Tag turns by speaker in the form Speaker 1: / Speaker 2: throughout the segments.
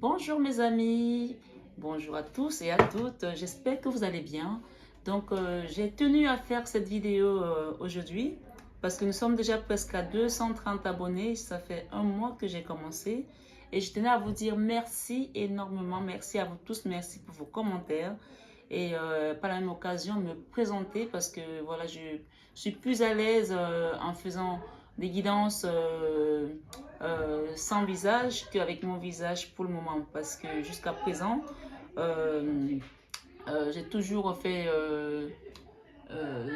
Speaker 1: Bonjour mes amis, bonjour à tous et à toutes, j'espère que vous allez bien. Donc j'ai tenu à faire cette vidéo aujourd'hui parce que nous sommes déjà presque à 230 abonnés, ça fait un mois que j'ai commencé et je tenais à vous dire merci énormément, merci à vous tous, merci pour vos commentaires et par la même occasion me présenter parce que voilà, je suis plus à l'aise en faisant des guidances sans visage qu'avec mon visage pour le moment parce que jusqu'à présent euh, j'ai toujours fait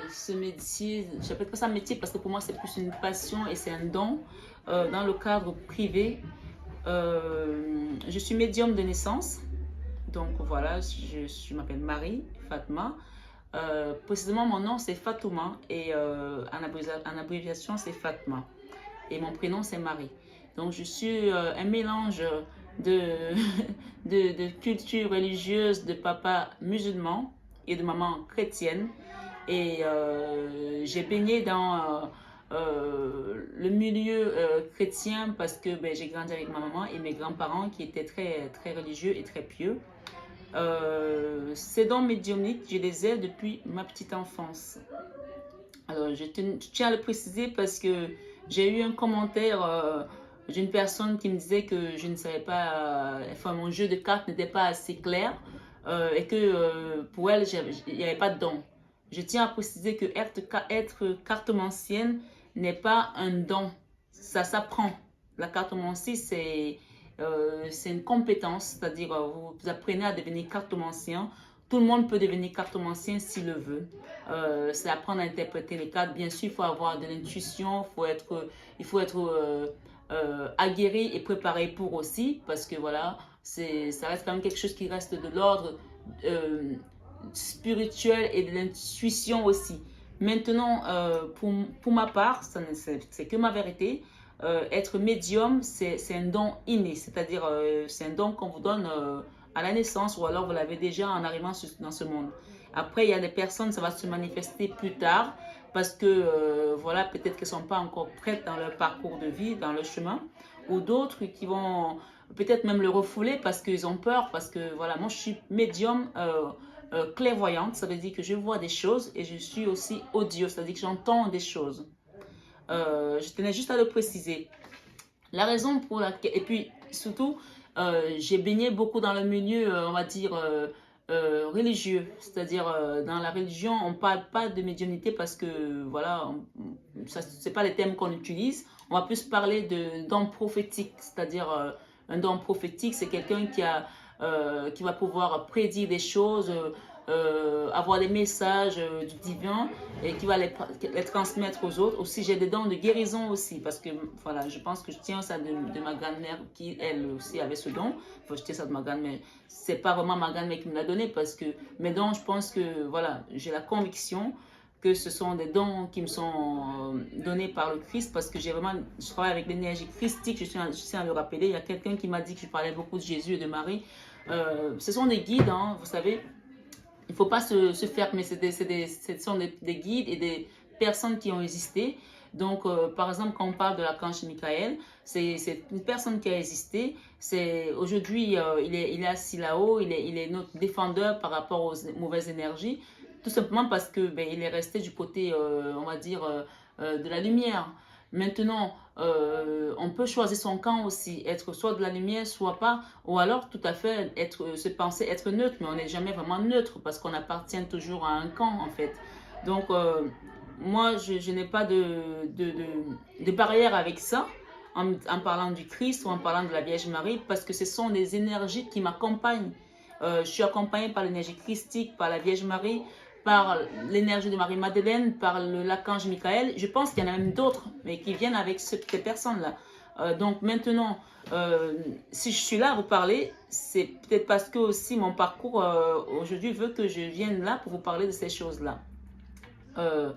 Speaker 1: ce métier, je n'appelle pas ça métier parce que pour moi c'est plus une passion et c'est un don dans le cadre privé. Je suis médium de naissance, donc voilà, je m'appelle Marie Fatma. Précisément mon nom c'est Fatouma et en abréviation c'est Fatma et mon prénom c'est Marie. Donc je suis un mélange de, de culture religieuse de papa musulman et de maman chrétienne. Et j'ai baigné dans le milieu chrétien parce que ben, j'ai grandi avec ma maman et mes grands-parents qui étaient très, très religieux et très pieux. Ces dons médiumniques, je les ai depuis ma petite enfance. Alors, je tiens à le préciser parce que j'ai eu un commentaire d'une personne qui me disait que je ne savais pas, enfin, mon jeu de cartes n'était pas assez clair et que pour elle, il n'y avait pas de don. Je tiens à préciser que être cartomancienne n'est pas un don, ça s'apprend. La cartomancie, c'est une compétence, c'est-à-dire vous apprenez à devenir cartomancien. Tout le monde peut devenir cartomancien s'il le veut. C'est apprendre à interpréter les cartes. Bien sûr, il faut avoir de l'intuition, il faut être aguerri et préparé pour aussi, parce que voilà, ça reste quand même quelque chose qui reste de l'ordre euh, spirituel et de l'intuition aussi. Maintenant, pour ma part, c'est que ma vérité. Être médium, c'est un don inné, c'est-à-dire c'est un don qu'on vous donne à la naissance ou alors vous l'avez déjà en arrivant dans ce monde. Après, il y a des personnes, ça va se manifester plus tard parce que voilà, peut-être qu'elles ne sont pas encore prêtes dans leur parcours de vie, dans leur chemin, ou d'autres qui vont peut-être même le refouler parce qu'ils ont peur, parce que voilà, moi je suis médium clairvoyante, ça veut dire que je vois des choses et je suis aussi audio, c'est-à-dire que j'entends des choses. Je tenais juste à le préciser. La raison pour laquelle, et puis surtout, j'ai baigné beaucoup dans le milieu, on va dire, religieux. C'est-à-dire, dans la religion, on ne parle pas de médiumnité parce que, voilà, ce n'est pas les thèmes qu'on utilise. On va plus parler de don prophétique. C'est-à-dire, un don prophétique, c'est quelqu'un qui va pouvoir prédire des choses, avoir des messages du divin et qui va les transmettre aux autres. Aussi, j'ai des dons de guérison aussi parce que voilà, je pense que je tiens ça de ma grand-mère qui, elle aussi, avait ce don. Faut je tiens ça de ma grand-mère. C'est pas vraiment ma grand-mère qui me l'a donné parce que mes dons, je pense que voilà, j'ai la conviction que ce sont des dons qui me sont donnés par le Christ parce que je travaille avec l'énergie christique, je tiens à le rappeler. Il y a quelqu'un qui m'a dit que je parlais beaucoup de Jésus et de Marie. Ce sont des guides, hein, vous savez. Il ne faut pas se fermer. Ce sont des guides et des personnes qui ont existé. Donc, par exemple, quand on parle de l'archange Michael, c'est une personne qui a existé. Aujourd'hui, il est assis là-haut. Il est notre défendeur par rapport aux mauvaises énergies. Tout simplement parce que ben, il est resté du côté, on va dire, de la lumière. Maintenant, on peut choisir son camp aussi, être soit de la lumière, soit pas, ou alors tout à fait se penser être neutre, mais on n'est jamais vraiment neutre parce qu'on appartient toujours à un camp en fait. Donc, moi, je n'ai pas de barrière avec ça en parlant du Christ ou en parlant de la Vierge Marie parce que ce sont des énergies qui m'accompagnent. Je suis accompagnée par l'énergie christique, par la Vierge Marie, par l'énergie de Marie-Madeleine, par l'archange Michael. Je pense qu'il y en a même d'autres, mais qui viennent avec ces personnes-là. Donc maintenant, si je suis là à vous parler, c'est peut-être parce que aussi mon parcours aujourd'hui veut que je vienne là pour vous parler de ces choses-là. Euh,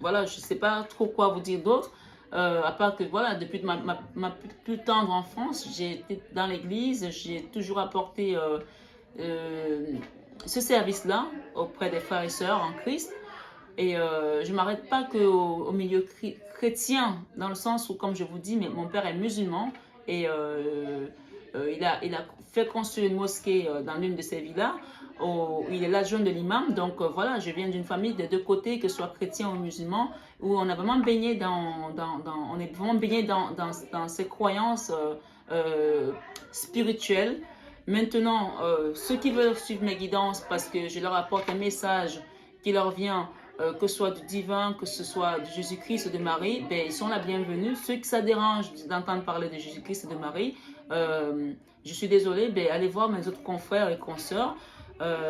Speaker 1: voilà, je ne sais pas trop quoi vous dire d'autre. À part que voilà, depuis ma plus tendre enfance, j'ai été dans l'église, j'ai toujours apporté ce service-là auprès des frères et sœurs en Christ. Et je ne m'arrête pas qu'au milieu chrétien, dans le sens où, comme je vous dis, mon père est musulman et il a fait construire une mosquée dans l'une de ses villas, où il est l'adjoint de l'imam. Donc voilà, je viens d'une famille des deux côtés, que ce soit chrétien ou musulman, où on a vraiment baigné on est vraiment baigné dans ces croyances spirituelles. Maintenant, ceux qui veulent suivre mes guidances parce que je leur apporte un message qui leur vient, que ce soit du divin, que ce soit de Jésus-Christ ou de Marie, ben, ils sont la bienvenue. Ceux que ça dérange d'entendre parler de Jésus-Christ et de Marie, je suis désolée, ben, allez voir mes autres confrères et consoeurs.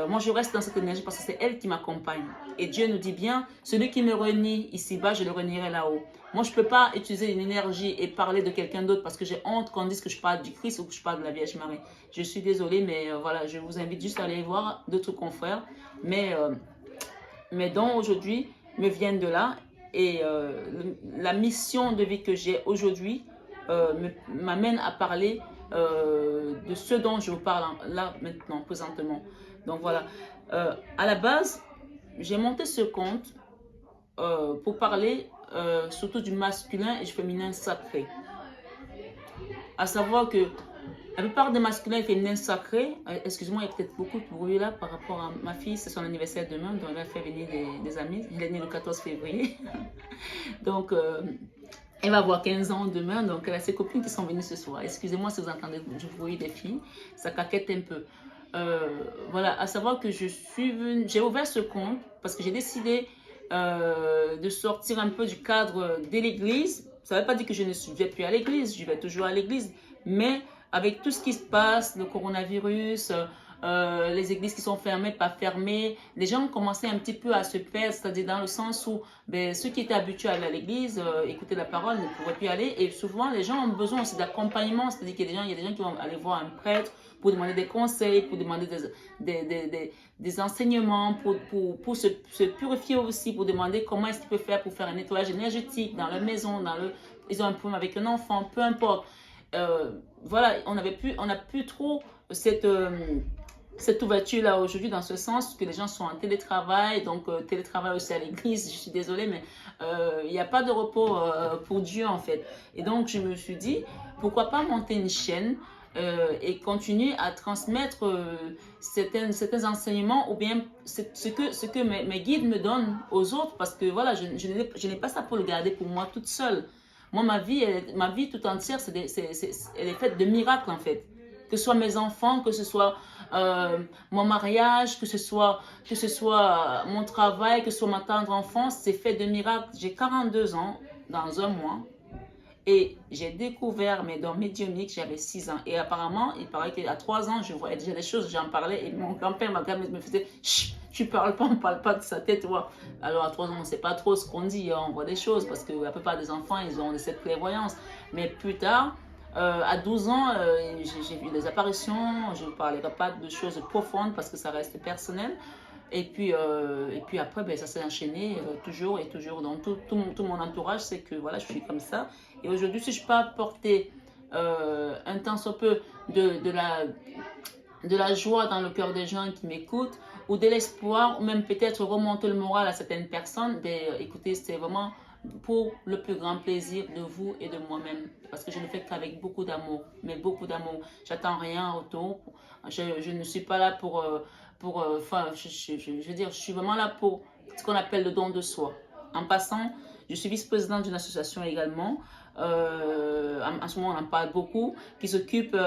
Speaker 1: Moi, je reste dans cette énergie parce que c'est elle qui m'accompagne. Et Dieu nous dit bien, celui qui me renie ici-bas, je le renierai là-haut. Moi, je ne peux pas utiliser une énergie et parler de quelqu'un d'autre parce que j'ai honte qu'on dise que je parle du Christ ou que je parle de la Vierge Marie. Je suis désolée, mais voilà, je vous invite juste à aller voir d'autres confrères. Mais mes dons aujourd'hui me viennent de là. Et la mission de vie que j'ai aujourd'hui m'amène à parler de ce dont je vous parle là maintenant, présentement. Donc voilà, à la base, j'ai monté ce compte pour parler surtout du masculin et du féminin sacré. À savoir que la plupart des masculins et féminins sacrés, excusez-moi, il y a peut-être beaucoup de bruit là par rapport à ma fille, c'est son anniversaire demain, donc elle va faire venir des amis. Elle est née le 14 février. Donc, elle va avoir 15 ans demain, donc elle a ses copines qui sont venues ce soir. Excusez-moi si vous entendez du bruit des filles, ça caquette un peu. Voilà, à savoir que j'ai ouvert ce compte parce que j'ai décidé de sortir un peu du cadre de l'église. Ça ne veut pas dire que je ne vais plus à l'église, je vais toujours à l'église, mais avec tout ce qui se passe, le coronavirus, les églises qui sont fermées, pas fermées, les gens ont commencé un petit peu à se perdre, c'est-à-dire dans le sens où ben, ceux qui étaient habitués à aller à l'église, écouter la parole, ne pourraient plus aller. Et souvent, les gens ont besoin aussi d'accompagnement, c'est-à-dire qu'il y a des gens qui vont aller voir un prêtre pour demander des conseils, pour demander des enseignements, pour se purifier aussi, pour demander comment est-ce qu'ils peuvent faire pour faire un nettoyage énergétique dans leur maison, ils ont un problème avec un enfant, peu importe. Voilà, on n'a plus trop cette ouverture-là aujourd'hui dans ce sens que les gens sont en télétravail, donc télétravail aussi à l'église, je suis désolée, mais il n'y a pas de repos pour Dieu en fait. Et donc je me suis dit, pourquoi pas monter une chaîne et continuer à transmettre certains enseignements ou bien ce que mes guides me donnent aux autres parce que voilà, je n'ai pas ça pour le garder pour moi toute seule. Moi, ma vie tout entière, elle est faite de miracles en fait. Que ce soit mes enfants, que ce soit mon mariage, que ce soit mon travail, que ce soit ma tendre enfance, c'est fait de miracles. J'ai 42 ans dans un mois. Et j'ai découvert mes dons médiumniques, j'avais 6 ans. Et apparemment, il paraît qu'à 3 ans, je voyais déjà des choses, j'en parlais. Et mon grand-père, ma grand-mère me faisait chut, tu parles pas, on parle pas de sa tête. Ouais. Alors à 3 ans, on ne sait pas trop ce qu'on dit, on voit des choses parce que la plupart des enfants, ils ont cette clairvoyance. Mais plus tard, à 12 ans, j'ai vu des apparitions, je ne parlerai pas de choses profondes parce que ça reste personnel. Et puis après, ben, ça s'est enchaîné toujours et toujours. Donc tout mon entourage sait que voilà, je suis comme ça. Et aujourd'hui, si je peux apporter un tant soit peu de la joie dans le cœur des gens qui m'écoutent, ou de l'espoir, ou même peut-être remonter le moral à certaines personnes, ben, écoutez, c'est vraiment pour le plus grand plaisir de vous et de moi-même. Parce que je ne fais qu'avec beaucoup d'amour, mais beaucoup d'amour. J'attends rien en retour. Je ne suis pas là enfin, je veux dire, je suis vraiment là pour ce qu'on appelle le don de soi. En passant, je suis vice-présidente d'une association également. En ce moment, on en parle beaucoup, qui s'occupe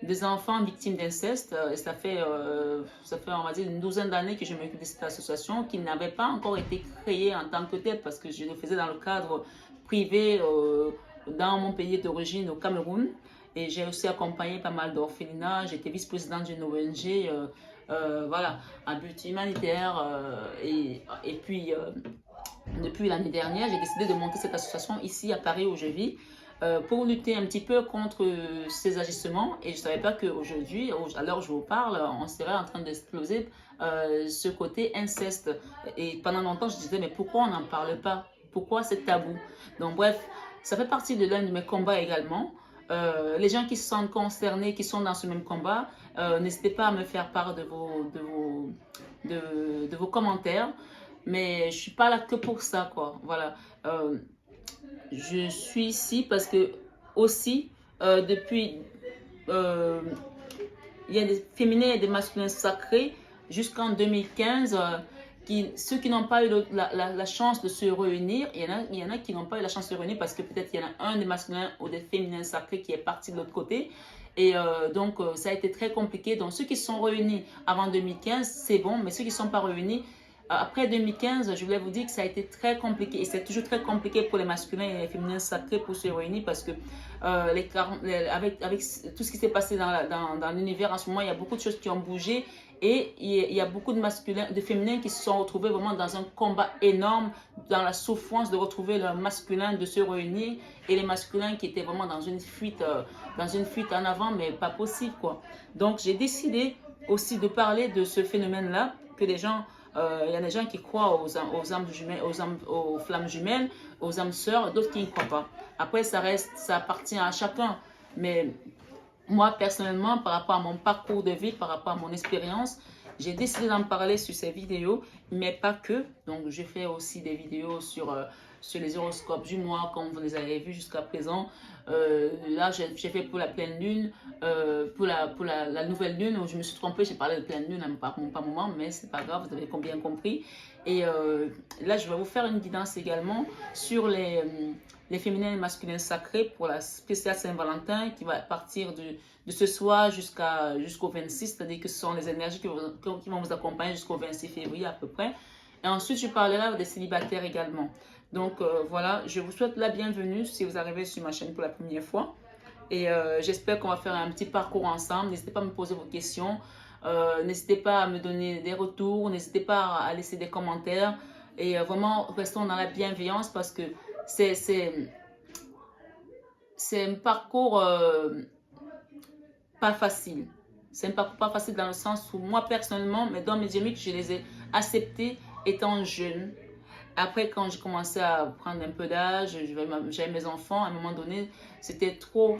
Speaker 1: des enfants victimes d'inceste. Et ça fait, on va dire, une douzaine d'années que je m'occupe de cette association qui n'avait pas encore été créée en tant que telle parce que je le faisais dans le cadre privé dans mon pays d'origine, au Cameroun. Et j'ai aussi accompagné pas mal d'orphelinats. J'étais vice-présidente d'une ONG, voilà, à but humanitaire. Et puis, depuis l'année dernière, j'ai décidé de monter cette association ici à Paris où je vis pour lutter un petit peu contre ces agissements. Et je ne savais pas qu'aujourd'hui, à l'heure où je vous parle, on serait en train d'exploser ce côté inceste. Et pendant longtemps, je disais, mais pourquoi on n'en parle pas? Pourquoi c'est tabou? Donc bref, ça fait partie de l'un de mes combats également. Les gens qui se sentent concernés, qui sont dans ce même combat, n'hésitez pas à me faire part de vos commentaires. Mais je ne suis pas là que pour ça, quoi. Voilà. Je suis ici parce que aussi, depuis il y a des féminins et des masculins sacrés jusqu'en 2015. Ceux qui n'ont pas eu la chance de se réunir, il y en a qui n'ont pas eu la chance de se réunir parce que peut-être il y en a un des masculins ou des féminins sacrés qui est parti de l'autre côté. Et donc, ça a été très compliqué. Donc, ceux qui se sont réunis avant 2015, c'est bon. Mais ceux qui ne sont pas réunis, après 2015, je voulais vous dire que ça a été très compliqué. Et c'est toujours très compliqué pour les masculins et les féminins sacrés pour se réunir parce que avec tout ce qui s'est passé dans l'univers en ce moment, il y a beaucoup de choses qui ont bougé. Et il y a beaucoup de masculins, de féminins qui se sont retrouvés vraiment dans un combat énorme, dans la souffrance de retrouver leur masculin, de se réunir. Et les masculins qui étaient vraiment dans une fuite en avant, mais pas possible, quoi. Donc, j'ai décidé aussi de parler de ce phénomène-là, que les gens, il y a des gens qui croient aux âmes jumelles, aux flammes jumelles, aux âmes sœurs, d'autres qui n'y croient pas. Après, ça appartient à chacun. Mais moi, personnellement, par rapport à mon parcours de vie, par rapport à mon expérience, j'ai décidé d'en parler sur ces vidéos, mais pas que. Donc, je fais aussi des vidéos sur les horoscopes du mois, comme vous les avez vus jusqu'à présent. Là, j'ai fait pour la pleine lune, pour la nouvelle lune, où je me suis trompée, j'ai parlé de pleine lune à pas moment, mais c'est pas grave, vous avez bien compris. Et là, je vais vous faire une guidance également sur les féminins et masculins sacrés pour la spéciale Saint-Valentin qui va partir de ce soir jusqu'au 26, c'est-à-dire que ce sont les énergies qui vont vous accompagner jusqu'au 26 février à peu près. Et ensuite, je parlerai des célibataires également. Donc voilà, je vous souhaite la bienvenue si vous arrivez sur ma chaîne pour la première fois. Et j'espère qu'on va faire un petit parcours ensemble. N'hésitez pas à me poser vos questions. N'hésitez pas à me donner des retours. N'hésitez pas à laisser des commentaires. Et vraiment, restons dans la bienveillance parce que c'est un parcours pas facile. C'est un parcours pas facile dans le sens où moi, personnellement, mes dons médiumniques, je les ai acceptés étant jeune. Après, quand j'ai commencé à prendre un peu d'âge, j'avais mes enfants, à un moment donné, c'était trop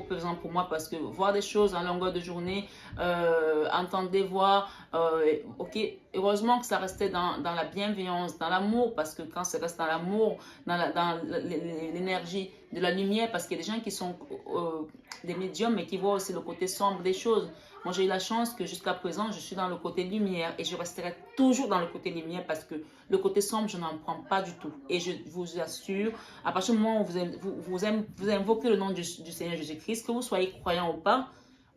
Speaker 1: pesant pour moi parce que voir des choses en longueur de journée, entendre des voix, ok, heureusement que ça restait dans la bienveillance, dans l'amour, parce que quand ça reste dans l'amour, dans l'énergie de la lumière, parce qu'il y a des gens qui sont des médiums, mais qui voient aussi le côté sombre des choses. Moi, j'ai eu la chance que jusqu'à présent, je suis dans le côté lumière et je resterai toujours dans le côté lumière parce que le côté sombre, je n'en prends pas du tout. Et je vous assure, à partir du moment où vous invoquez le nom du Seigneur Jésus-Christ, que vous soyez croyant ou pas,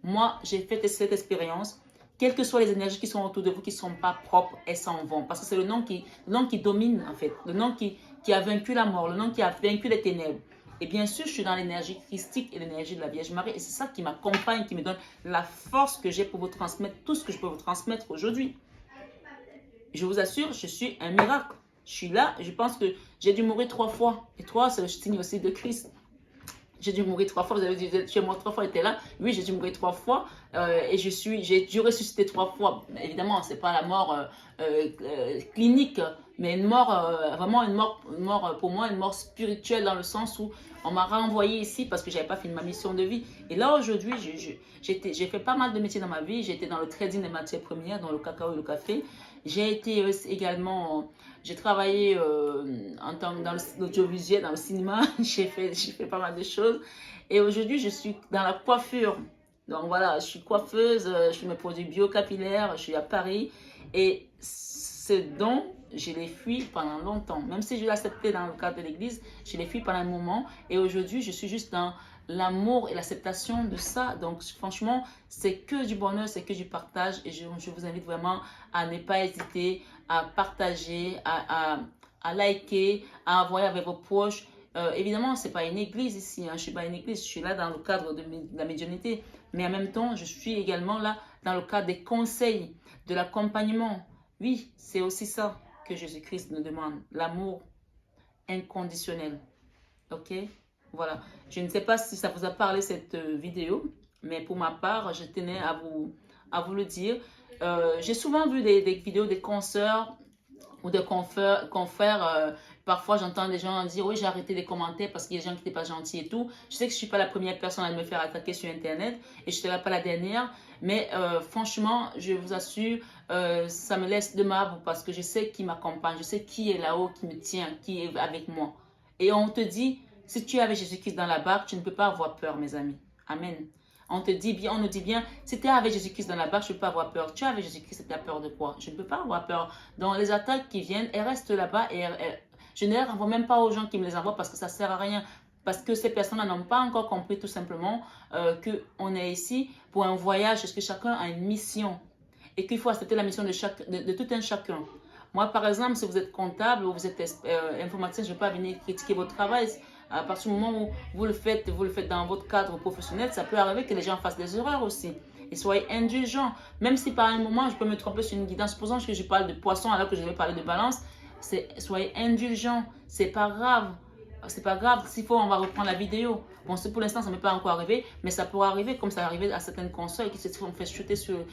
Speaker 1: moi, j'ai fait cette expérience. Quelles que soient les énergies qui sont autour de vous, qui ne sont pas propres, elles s'en vont. Parce que c'est le nom qui domine, en fait. Le nom qui a vaincu la mort, le nom qui a vaincu les ténèbres. Et bien sûr, je suis dans l'énergie christique et l'énergie de la Vierge Marie. Et c'est ça qui m'accompagne, qui me donne la force que j'ai pour vous transmettre tout ce que je peux vous transmettre aujourd'hui. Je vous assure, je suis un miracle. Je suis là, je pense que j'ai dû mourir 3 fois. Et 3, c'est le signe aussi de Christ. J'ai dû mourir 3 fois. Vous avez dit, tu es mort 3 fois, était là. Oui, j'ai dû mourir 3 fois. Et j'ai dû ressusciter 3 fois. Évidemment, ce n'est pas la mort clinique, mais une mort, vraiment une mort pour moi, une mort spirituelle dans le sens où on m'a renvoyé ici parce que je n'avais pas fini ma mission de vie. Et là, aujourd'hui, j'ai fait pas mal de métiers dans ma vie. J'ai été dans le trading des matières premières, dans le cacao et le café. J'ai été également, j'ai travaillé dans l'audiovisuel, dans le cinéma. J'ai fait pas mal de choses. Et aujourd'hui, je suis dans la coiffure. Donc voilà, je suis coiffeuse, je fais mes produits bio-capillaires, je suis à Paris. Et ce don, je l'ai fui pendant longtemps. Même si je l'ai accepté dans le cadre de l'église, je l'ai fui pendant un moment. Et aujourd'hui, je suis juste dans l'amour et l'acceptation de ça. Donc franchement, c'est que du bonheur, c'est que du partage. Et je vous invite vraiment à ne pas hésiter à partager, à liker, à envoyer avec vos proches. Évidemment, ce n'est pas une église ici, hein. Je ne suis pas une église, je suis là dans le cadre de la médiumnité. Mais en même temps, je suis également là dans le cadre des conseils, de l'accompagnement. Oui, c'est aussi ça que Jésus-Christ nous demande, l'amour inconditionnel. Ok? Voilà. Je ne sais pas si ça vous a parlé cette vidéo, mais pour ma part, je tenais à vous le dire. J'ai souvent vu des vidéos des consoeurs ou des confrères. Parfois, j'entends des gens dire « Oui, j'ai arrêté les commentaires parce qu'il y a des gens qui n'étaient pas gentils et tout. » Je sais que je ne suis pas la première personne à me faire attaquer sur Internet et je ne serai pas la dernière. Mais franchement, je vous assure, ça me laisse de marbre parce que je sais qui m'accompagne. Je sais qui est là-haut, qui me tient, qui est avec moi. Et on te dit, si tu es avec Jésus-Christ dans la barque, tu ne peux pas avoir peur, mes amis. Amen. On te dit bien, on nous dit bien, si tu es avec Jésus-Christ dans la barque, je ne peux pas avoir peur. Tu es avec Jésus-Christ, tu as peur de quoi? Je ne peux pas avoir peur. Donc les attaques qui viennent, elles restent là-bas et je ne les renvoie même pas aux gens qui me les envoient parce que ça ne sert à rien. Parce que ces personnes n'ont pas encore compris tout simplement qu'on est ici pour un voyage, parce que chacun a une mission. Et qu'il faut accepter la mission de tout un chacun. Moi, par exemple, si vous êtes comptable ou vous êtes informaticien, je ne vais pas venir critiquer votre travail. À partir du moment où vous le faites dans votre cadre professionnel, ça peut arriver que les gens fassent des erreurs aussi. Et soyez indulgents. Même si par un moment, je peux me tromper sur une guidance, supposons que je parle de poisson alors que je vais parler de balance, soyez indulgents. C'est pas grave. C'est pas grave, s'il faut, on va reprendre la vidéo. Bon, pour l'instant, ça ne m'est pas encore arrivé, mais ça pourra arriver comme ça arrive à certaines consoles qui se font fait chuter sur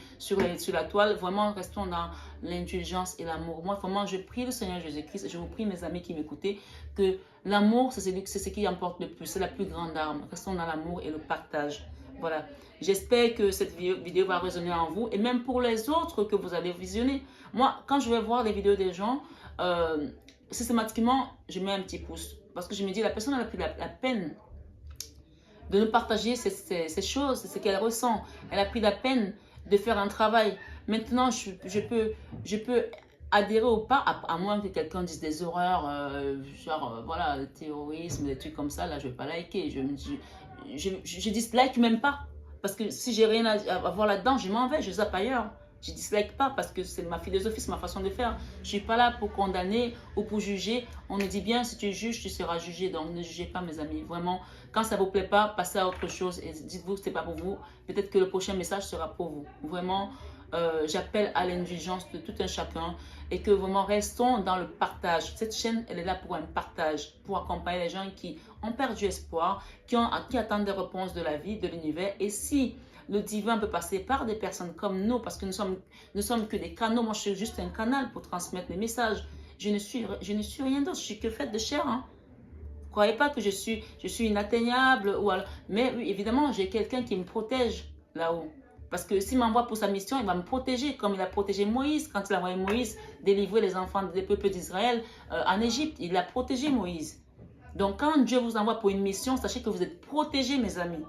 Speaker 1: la toile. Vraiment, restons dans l'indulgence et l'amour. Moi, vraiment, je prie le Seigneur Jésus-Christ et je vous prie, mes amis qui m'écoutez, que l'amour, c'est ce qui importe le plus. C'est la plus grande arme. Restons dans l'amour et le partage. Voilà. J'espère que cette vidéo va résonner en vous et même pour les autres que vous allez visionner. Moi, quand je vais voir les vidéos des gens, systématiquement, je mets un petit pouce. Parce que je me dis, la personne a pris la peine de nous partager ces choses, ce qu'elle ressent. Elle a pris la peine de faire un travail. Maintenant, je peux adhérer ou pas, à moins que quelqu'un dise des horreurs, voilà, le terrorisme, des trucs comme ça, là, je ne vais pas liker. Je dislike même pas. Parce que si j'ai rien à voir là-dedans, je m'en vais, je zappe ailleurs. Je ne dislike pas parce que c'est ma philosophie, c'est ma façon de faire. Je ne suis pas là pour condamner ou pour juger. On nous dit bien, si tu juges, tu seras jugé. Donc ne jugez pas, mes amis. Vraiment, quand ça ne vous plaît pas, passez à autre chose et dites-vous que ce n'est pas pour vous. Peut-être que le prochain message sera pour vous. Vraiment, j'appelle à l'indulgence de tout un chacun et que vraiment restons dans le partage. Cette chaîne, elle est là pour un partage, pour accompagner les gens qui ont perdu espoir, qui attendent des réponses de la vie, de l'univers. Et si le divin peut passer par des personnes comme nous, parce que nous sommes que des canaux. Moi, je suis juste un canal pour transmettre mes messages. Je ne suis rien d'autre. Je suis que faite de chair. Hein. Ne croyez pas que je suis inatteignable. Mais oui, évidemment, j'ai quelqu'un qui me protège là-haut. Parce que s'il m'envoie pour sa mission, il va me protéger, comme il a protégé Moïse. Quand il a envoyé Moïse délivrer les enfants des peuples d'Israël en Égypte, il a protégé Moïse. Donc, quand Dieu vous envoie pour une mission, sachez que vous êtes protégés, mes amis.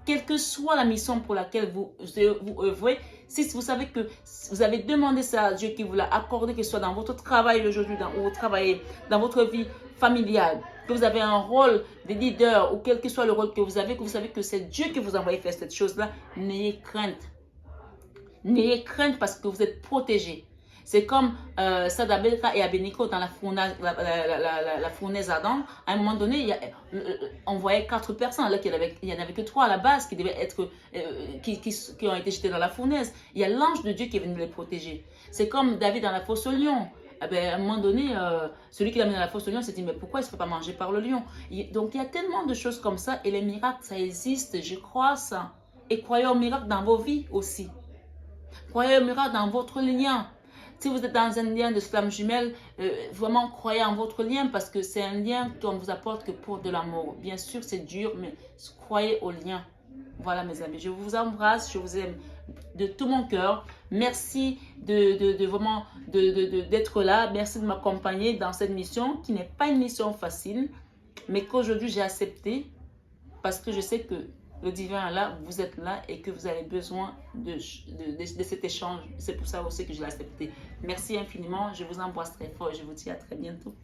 Speaker 1: Quelle que soit la mission pour laquelle vous œuvrez, si vous savez que vous avez demandé ça à Dieu qui vous l'a accordé, que ce soit dans votre travail aujourd'hui, où vous travaillez, dans votre vie familiale, que vous avez un rôle de leader ou quel que soit le rôle que vous savez que c'est Dieu qui vous a envoyé faire cette chose-là, n'ayez crainte. N'ayez crainte parce que vous êtes protégés. C'est comme Sadabelka et Abednego dans la fournaise ardente. À un moment donné, on voyait 4 personnes, alors qu'il n'y en avait que 3 à la base qui devaient être, qui ont été jetés dans la fournaise. Il y a l'ange de Dieu qui est venu les protéger. C'est comme David dans la fosse au lion. À un moment donné, celui qui l'a mis dans la fosse au lion s'est dit, mais pourquoi il ne se fait pas manger par le lion? Donc il y a tellement de choses comme ça et les miracles, ça existe, je crois ça. Et croyez aux miracles dans vos vies aussi. Croyez aux miracles dans votre lien. Si vous êtes dans un lien de flamme jumelle, vraiment croyez en votre lien parce que c'est un lien qu'on ne vous apporte que pour de l'amour. Bien sûr, c'est dur, mais croyez au lien. Voilà, mes amis, je vous embrasse, je vous aime de tout mon cœur. Merci vraiment d'être là. Merci de m'accompagner dans cette mission qui n'est pas une mission facile, mais qu'aujourd'hui j'ai accepté parce que je sais que le divin est là, vous êtes là et que vous avez besoin de cet échange. C'est pour ça aussi que je l'ai accepté. Merci infiniment. Je vous embrasse très fort et je vous dis à très bientôt.